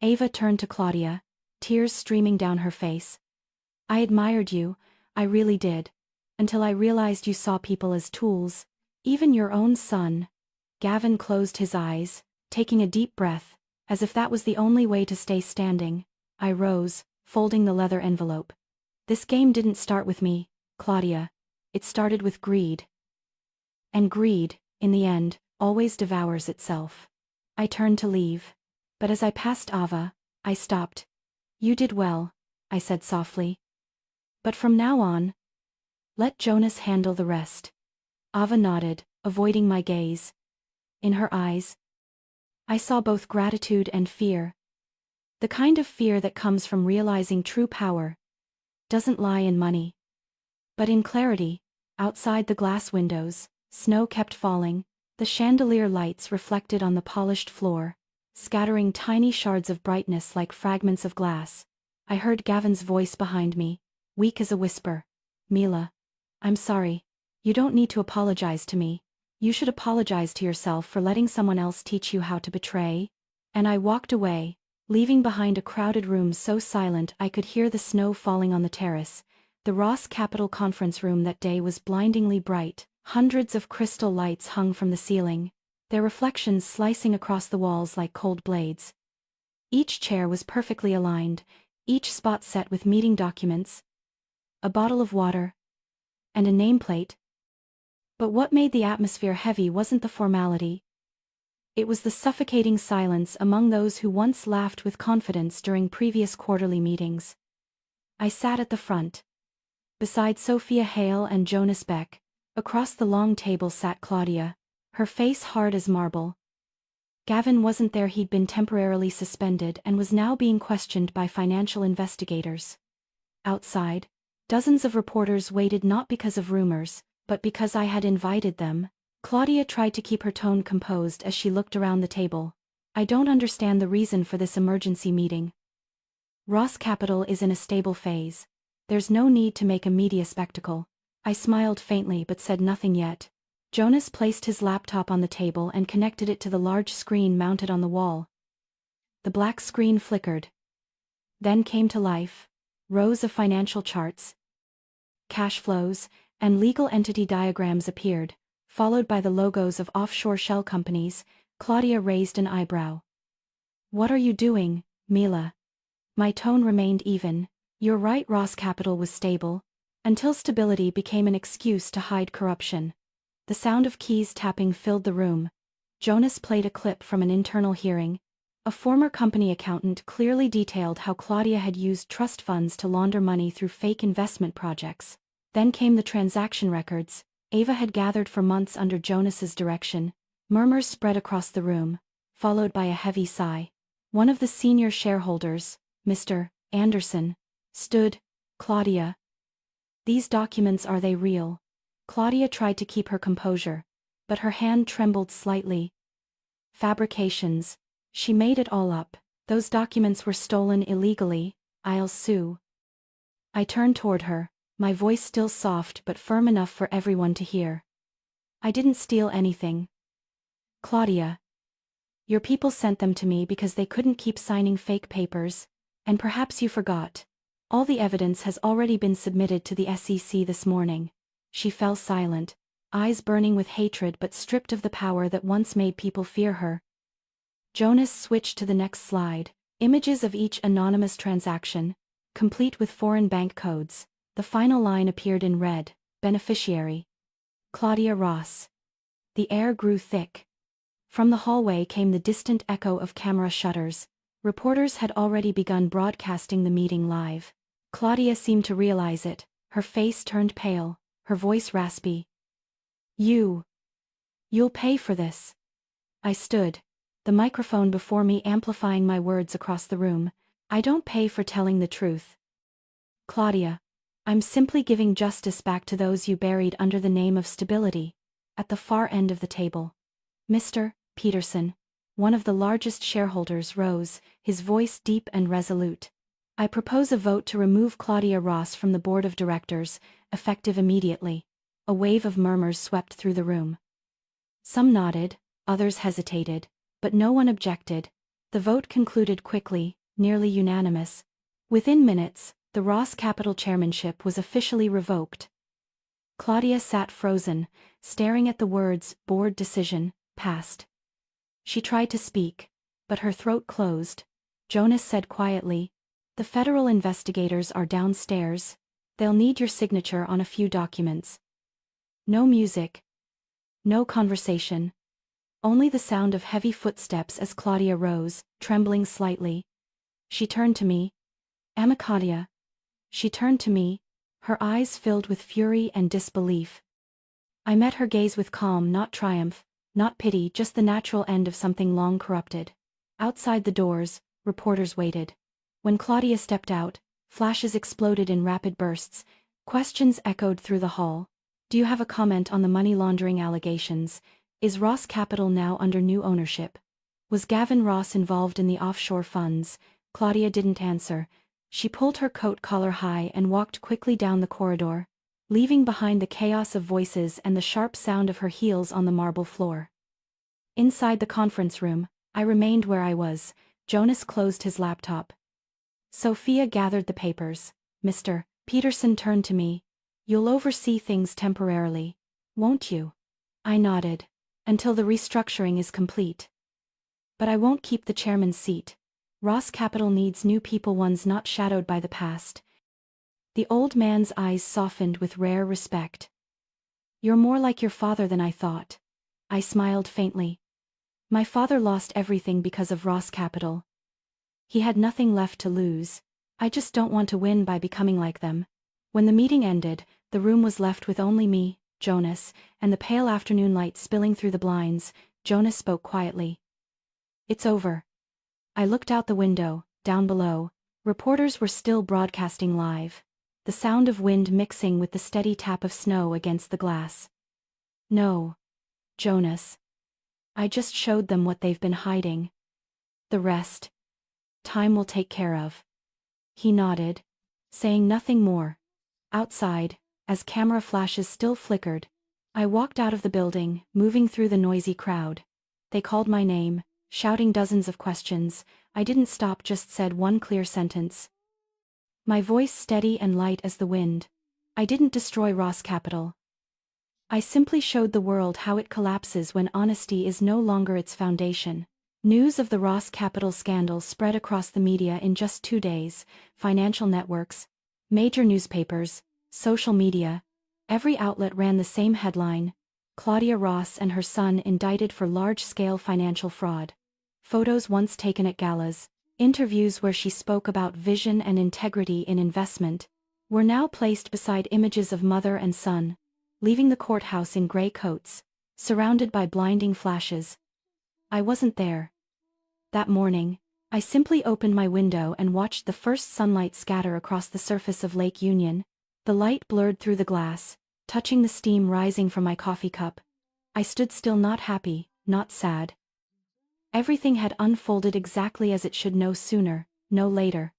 Ava turned to Claudia, tears streaming down her face. I admired you, I really did. Until I realized you saw people as tools, even your own son. Gavin closed his eyes, taking a deep breath, as if that was the only way to stay standing. I rose, folding the leather envelope. This game didn't start with me, Claudia. It started with greed. And greed, in the end, always devours itself. I turned to leave. But as I passed Ava, I stopped. You did well, I said softly. But from now on, let Jonas handle the rest. Ava nodded, avoiding my gaze. In her eyes, I saw both gratitude and fear. The kind of fear that comes from realizing true power doesn't lie in money, but in clarity. Outside the glass windows, snow kept falling, the chandelier lights reflected on the polished floor, scattering tiny shards of brightness like fragments of glass. I heard Gavin's voice behind me, weak as a whisper. Mila, I'm sorry. You don't need to apologize to me. You should apologize to yourself for letting someone else teach you how to betray. And I walked away, leaving behind a crowded room so silent I could hear the snow falling on the terrace. The Ross Capital conference room that day was blindingly bright. Hundreds of crystal lights hung from the ceiling, their reflections slicing across the walls like cold blades. Each chair was perfectly aligned, each spot set with meeting documents, a bottle of water, and a nameplate. But what made the atmosphere heavy wasn't the formality. It was the suffocating silence among those who once laughed with confidence during previous quarterly meetings. I sat at the front, Beside Sophia Hale and Jonas Beck, across the long table sat Claudia, her face hard as marble. Gavin wasn't there. He'd been temporarily suspended and was now being questioned by financial investigators. Outside, dozens of reporters waited not because of rumors, but because I had invited them. Claudia tried to keep her tone composed as she looked around the table. I don't understand the reason for this emergency meeting. Ross Capital is in a stable phase. There's no need to make a media spectacle. I smiled faintly but said nothing yet. Jonas placed his laptop on the table and connected it to the large screen mounted on the wall. The black screen flickered. Then came to life. Rows of financial charts, cash flows, and legal entity diagrams appeared, followed by the logos of offshore shell companies. Claudia raised an eyebrow. "What are you doing, Mila?" My tone remained even. "You're right, Ross Capital was stable, until stability became an excuse to hide corruption." The sound of keys tapping filled the room. Jonas played a clip from an internal hearing. A former company accountant clearly detailed how Claudia had used trust funds to launder money through fake investment projects. Then came the transaction records Ava had gathered for months under Jonas's direction. Murmurs spread across the room, followed by a heavy sigh. One of the senior shareholders, Mr. Anderson, stood. "Claudia. These documents, are they real?" Claudia tried to keep her composure, but her hand trembled slightly. "Fabrications. She made it all up. Those documents were stolen illegally. I'll sue." I turned toward her, my voice still soft but firm enough for everyone to hear. "I didn't steal anything. Claudia. Your people sent them to me because they couldn't keep signing fake papers, and perhaps you forgot. All the evidence has already been submitted to the SEC this morning." She fell silent, eyes burning with hatred but stripped of the power that once made people fear her. Jonas switched to the next slide, images of each anonymous transaction, complete with foreign bank codes. The final line appeared in red: beneficiary. Claudia Ross. The air grew thick. From the hallway came the distant echo of camera shutters. Reporters had already begun broadcasting the meeting live. Claudia seemed to realize it. Her face turned pale, her voice raspy. You'll pay for this." I stood, the microphone before me amplifying my words across the room. "I don't pay for telling the truth. Claudia. I'm simply giving justice back to those you buried under the name of stability." At the far end of the table, Mr. Peterson, one of the largest shareholders, rose, his voice deep and resolute. "I propose a vote to remove Claudia Ross from the board of directors, effective immediately." A wave of murmurs swept through the room. Some nodded, others hesitated, but no one objected. The vote concluded quickly, nearly unanimous. Within minutes, the Ross Capital chairmanship was officially revoked. Claudia sat frozen, staring at the words "board decision" passed. She tried to speak, but her throat closed. Jonas said quietly, "The federal investigators are downstairs. They'll need your signature on a few documents." No music. No conversation. Only the sound of heavy footsteps as Claudia rose, trembling slightly. She turned to me. "Claudia." She turned to me, her eyes filled with fury and disbelief. I met her gaze with calm, not triumph, not pity, just the natural end of something long corrupted. Outside the doors, reporters waited. When Claudia stepped out, flashes exploded in rapid bursts. Questions echoed through the hall. "Do you have a comment on the money laundering allegations? Is Ross Capital now under new ownership? Was Gavin Ross involved in the offshore funds?" Claudia didn't answer. She pulled her coat collar high and walked quickly down the corridor, leaving behind the chaos of voices and the sharp sound of her heels on the marble floor. Inside the conference room, I remained where I was. Jonas closed his laptop. Sophia gathered the papers. Mr. Peterson turned to me. "You'll oversee things temporarily, won't you?" I nodded. "Until the restructuring is complete. But I won't keep the chairman's seat. Ross Capital needs new people, ones not shadowed by the past." The old man's eyes softened with rare respect. "You're more like your father than I thought." I smiled faintly. "My father lost everything because of Ross Capital. He had nothing left to lose. I just don't want to win by becoming like them." When the meeting ended, the room was left with only me, Jonas, and the pale afternoon light spilling through the blinds. Jonas spoke quietly. "It's over." I looked out the window. Down below, reporters were still broadcasting live, the sound of wind mixing with the steady tap of snow against the glass. "No, Jonas. I just showed them what they've been hiding. The rest, time will take care of." He nodded, saying nothing more. Outside, as camera flashes still flickered, I walked out of the building, moving through the noisy crowd. They called my name, shouting dozens of questions. I didn't stop, just said one clear sentence. My voice steady and light as the wind. "I didn't destroy Ross Capital. I simply showed the world how it collapses when honesty is no longer its foundation." News of the Ross Capital scandal spread across the media in just 2 days. Financial networks, major newspapers, social media. Every outlet ran the same headline: Claudia Ross and her son indicted for large-scale financial fraud. Photos once taken at galas, interviews where she spoke about vision and integrity in investment, were now placed beside images of mother and son, leaving the courthouse in gray coats, surrounded by blinding flashes. I wasn't there. That morning, I simply opened my window and watched the first sunlight scatter across the surface of Lake Union. The light blurred through the glass, touching the steam rising from my coffee cup. I stood still, not happy, not sad. Everything had unfolded exactly as it should, no sooner, no later.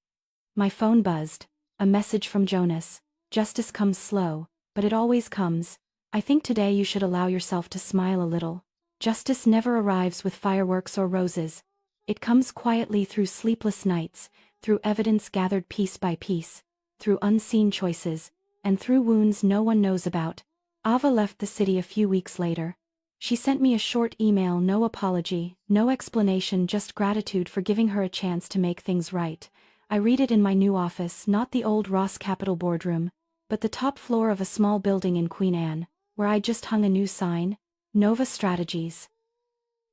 My phone buzzed. A message from Jonas. "Justice comes slow, but it always comes. I think today you should allow yourself to smile a little. Justice never arrives with fireworks or roses. It comes quietly through sleepless nights, through evidence gathered piece by piece, through unseen choices, and through wounds no one knows about." Ava left the city a few weeks later. She sent me a short email, no apology, no explanation, just gratitude for giving her a chance to make things right. I read it in my new office, not the old Ross Capital boardroom, but the top floor of a small building in Queen Anne, where I just hung a new sign: Nova Strategies.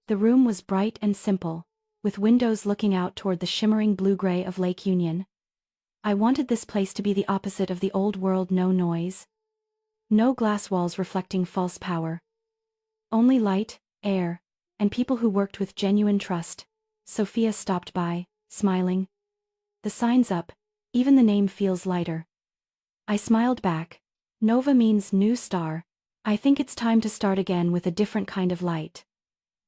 The room was bright and simple, with windows looking out toward the shimmering blue-gray of Lake Union. I wanted this place to be the opposite of the old world: no noise, no glass walls reflecting false power. Only light, air, and people who worked with genuine trust. Sophia stopped by, smiling. "The sign's up, even the name feels lighter." I smiled back. "Nova means new star. I think it's time to start again with a different kind of light."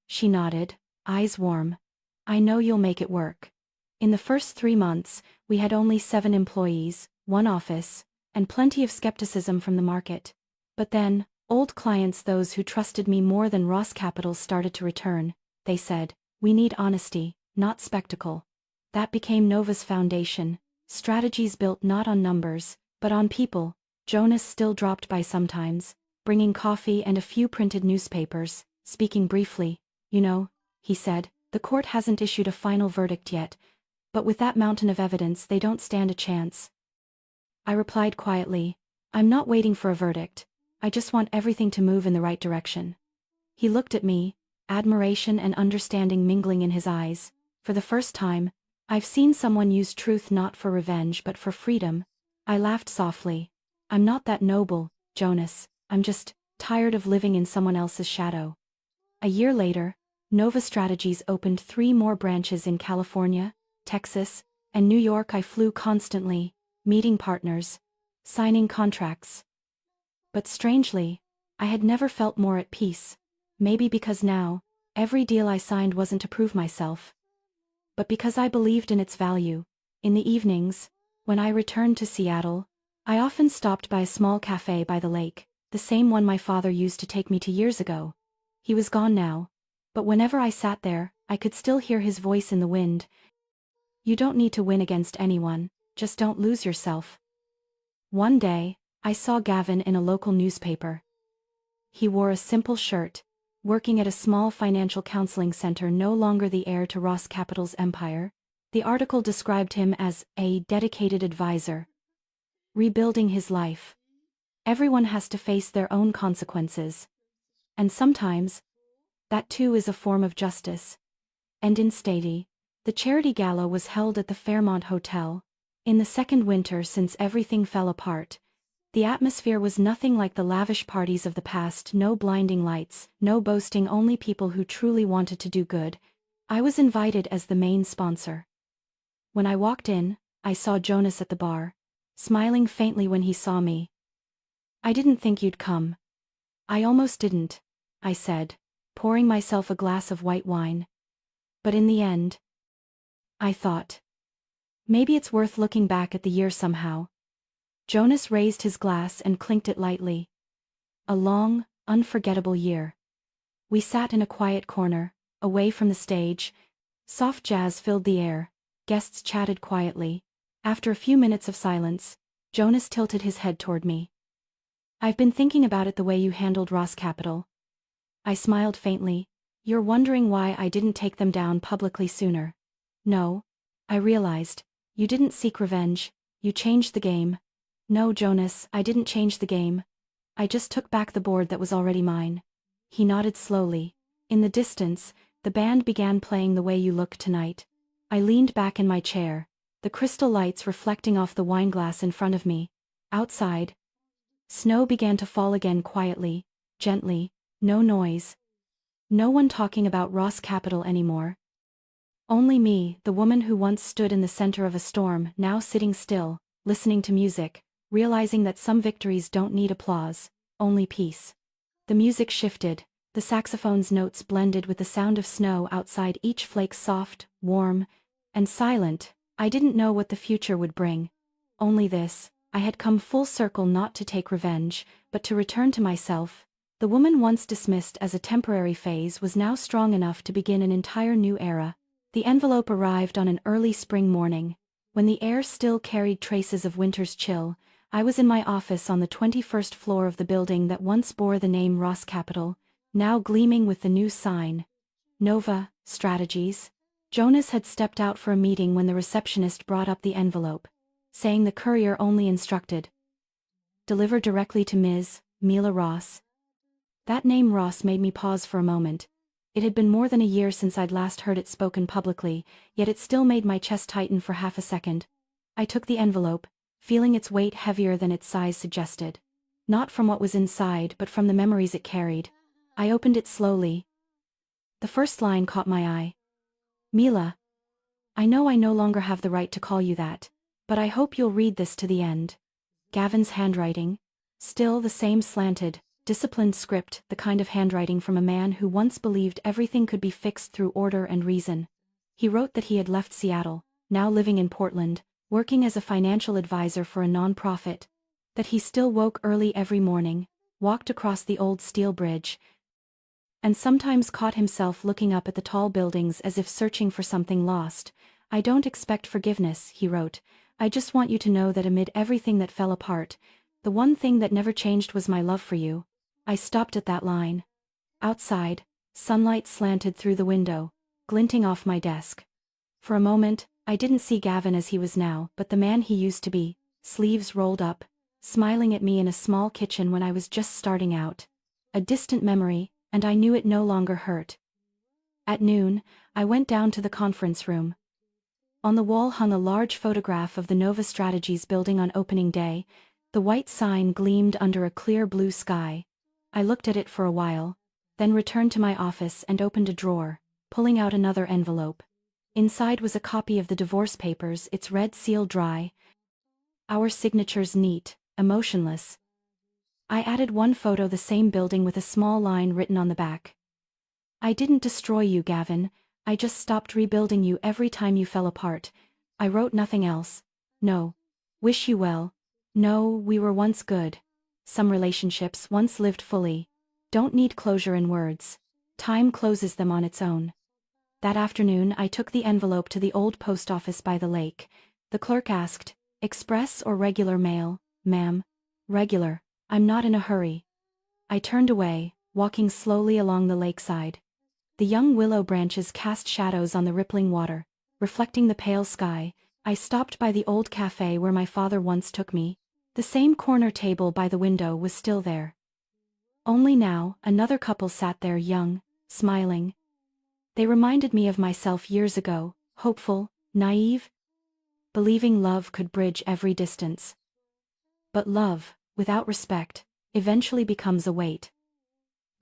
She nodded, eyes warm. "I know you'll make it work." In the first 3 months, we had only 7 employees, 1 office, and plenty of skepticism from the market. But then, old clients, those who trusted me more than Ross Capital, started to return. They said, "We need honesty, not spectacle." That became Nova's foundation, strategies built not on numbers, but on people. Jonas still dropped by sometimes, bringing coffee and a few printed newspapers, speaking briefly. "You know," he said, "the court hasn't issued a final verdict yet, but with that mountain of evidence they don't stand a chance." I replied quietly, "I'm not waiting for a verdict. I just want everything to move in the right direction." He looked at me, admiration and understanding mingling in his eyes. "For the first time, I've seen someone use truth not for revenge but for freedom." I laughed softly. "I'm not that noble, Jonas. I'm just tired of living in someone else's shadow." A year later, Nova Strategies opened 3 more branches in California, Texas, and New York. I flew constantly, meeting partners, signing contracts. But strangely, I had never felt more at peace. Maybe because now, every deal I signed wasn't to prove myself, but because I believed in its value. In the evenings, when I returned to Seattle, I often stopped by a small cafe by the lake, the same one my father used to take me to years ago. He was gone now, but whenever I sat there, I could still hear his voice in the wind. "You don't need to win against anyone, just don't lose yourself." One day, I saw Gavin in a local newspaper. He wore a simple shirt, working at a small financial counseling center, no longer the heir to Ross Capital's empire. The article described him as a dedicated advisor, rebuilding his life. Everyone has to face their own consequences. And sometimes, that too is a form of justice. And in Stady, the charity gala was held at the Fairmont Hotel. In the second winter since everything fell apart, The atmosphere was nothing like the lavish parties of the past, no blinding lights, no boasting, only people who truly wanted to do good. I was invited as the main sponsor. When I walked in, I saw Jonas at the bar, smiling faintly when he saw me. "I didn't think you'd come." "I almost didn't," I said, pouring myself a glass of white wine. "But in the end, I thought, maybe it's worth looking back at the year somehow." Jonas raised his glass and clinked it lightly. "A long, unforgettable year." We sat in a quiet corner, away from the stage. Soft jazz filled the air, guests chatted quietly. After a few minutes of silence, Jonas tilted his head toward me. "I've been thinking about it, the way you handled Ross Capital." I smiled faintly. "You're wondering why I didn't take them down publicly sooner?" "No." I realized. "You didn't seek revenge, you changed the game." "No, Jonas, I didn't change the game. I just took back the board that was already mine." He nodded slowly. In the distance, the band began playing The Way You Look Tonight. I leaned back in my chair, the crystal lights reflecting off the wineglass in front of me. Outside, snow began to fall again, quietly, gently, no noise. No one talking about Ross Capital anymore. Only me, the woman who once stood in the center of a storm, now sitting still, listening to music, realizing that some victories don't need applause, only peace. The music shifted, the saxophone's notes blended with the sound of snow outside, each flake soft, warm, and silent. I didn't know what the future would bring. Only this: I had come full circle, not to take revenge, but to return to myself. The woman once dismissed as a temporary phase was now strong enough to begin an entire new era. The envelope arrived on an early spring morning, when the air still carried traces of winter's chill. I was in my office on the 21st floor of the building that once bore the name Ross Capital, now gleaming with the new sign, Nova Strategies. Jonas had stepped out for a meeting when the receptionist brought up the envelope, saying the courier only instructed, "Deliver directly to Ms. Mila Ross." That name Ross made me pause for a moment. It had been more than a year since I'd last heard it spoken publicly, yet it still made my chest tighten for half a second. I took the envelope, feeling its weight heavier than its size suggested. Not from what was inside, but from the memories it carried. I opened it slowly. The first line caught my eye. "Mila, I know I no longer have the right to call you that, but I hope you'll read this to the end." Gavin's handwriting. Still the same slanted, disciplined script, the kind of handwriting from a man who once believed everything could be fixed through order and reason. He wrote that he had left Seattle, now living in Portland, working as a financial advisor for a nonprofit. That he still woke early every morning, walked across the old steel bridge, and sometimes caught himself looking up at the tall buildings as if searching for something lost. "I don't expect forgiveness," he wrote. "I just want you to know that amid everything that fell apart, the one thing that never changed was my love for you." I stopped at that line. Outside, sunlight slanted through the window, glinting off my desk. For a moment, I didn't see Gavin as he was now, but the man he used to be, sleeves rolled up, smiling at me in a small kitchen when I was just starting out. A distant memory, and I knew it no longer hurt. At noon, I went down to the conference room. On the wall hung a large photograph of the Nova Strategies building on opening day. The white sign gleamed under a clear blue sky. I looked at it for a while, then returned to my office and opened a drawer, pulling out another envelope. Inside was a copy of the divorce papers, its red seal dry, our signatures neat, emotionless. I added one photo, the same building, with a small line written on the back. "I didn't destroy you, Gavin. I just stopped rebuilding you every time you fell apart." I wrote nothing else. "No. Wish you well. No, we were once good. Some relationships, once lived fully, don't need closure in words. Time closes them on its own." That afternoon I took the envelope to the old post office by the lake. The clerk asked, "Express or regular mail?" "Ma'am, regular. I'm not in a hurry." I turned away, walking slowly along the lakeside. The young willow branches cast shadows on the rippling water, reflecting the pale sky. I stopped by the old cafe where my father once took me. The same corner table by the window was still there. Only now, another couple sat there, young, smiling. They reminded me of myself years ago, hopeful, naive, believing love could bridge every distance. But love, without respect, eventually becomes a weight.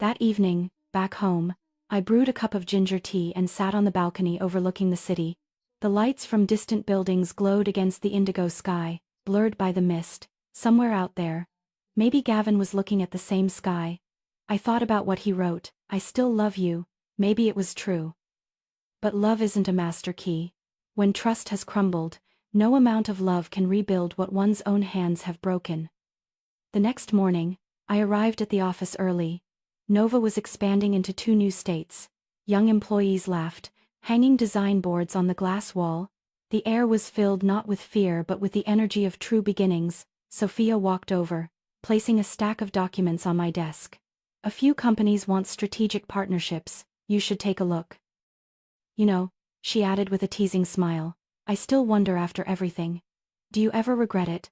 That evening, back home, I brewed a cup of ginger tea and sat on the balcony overlooking the city. The lights from distant buildings glowed against the indigo sky, blurred by the mist. Somewhere out there, maybe Gavin was looking at the same sky. I thought about what he wrote, "I still love you." Maybe it was true. But love isn't a master key. When trust has crumbled, no amount of love can rebuild what one's own hands have broken. The next morning, I arrived at the office early. Nova was expanding into 2 new states. Young employees laughed, hanging design boards on the glass wall. The air was filled not with fear but with the energy of true beginnings. Sophia walked over, placing a stack of documents on my desk. "A few companies want strategic partnerships, you should take a look." "You know," she added with a teasing smile, "I still wonder after everything. Do you ever regret it?"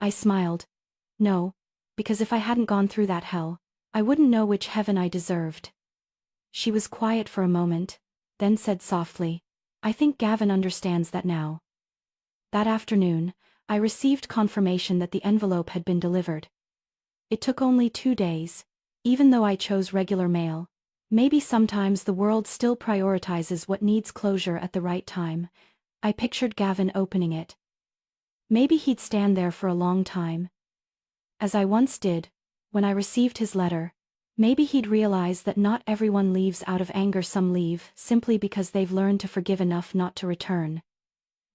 I smiled. "No, because if I hadn't gone through that hell, I wouldn't know which heaven I deserved." She was quiet for a moment, then said softly, "I think Gavin understands that now." That afternoon, I received confirmation that the envelope had been delivered. It took only 2 days, even though I chose regular mail. Maybe sometimes the world still prioritizes what needs closure at the right time. I pictured Gavin opening it. Maybe he'd stand there for a long time, as I once did, when I received his letter. Maybe he'd realize that not everyone leaves out of anger, some leave simply because they've learned to forgive enough not to return.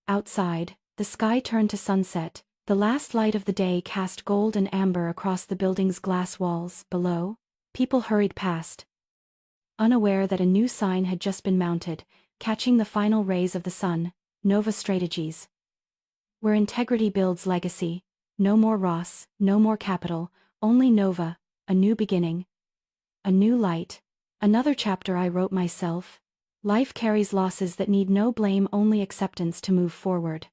Outside, the sky turned to sunset. The last light of the day cast gold and amber across the building's glass walls. Below, people hurried past, unaware that a new sign had just been mounted, catching the final rays of the sun. "Nova Strategies. Where integrity builds legacy. No more Ross, no more capital, only Nova, a new beginning. A new light. Another chapter I wrote myself." Life carries losses that need no blame, only acceptance to move forward.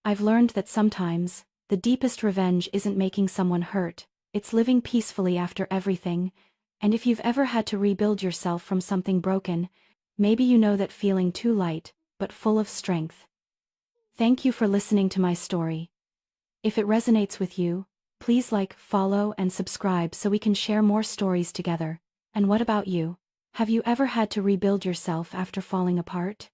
I've learned that sometimes, the deepest revenge isn't making someone hurt, it's living peacefully after everything. And if you've ever had to rebuild yourself from something broken, maybe you know that feeling, too light, but full of strength. Thank you for listening to my story. If it resonates with you, please like, follow, and subscribe so we can share more stories together. And what about you? Have you ever had to rebuild yourself after falling apart?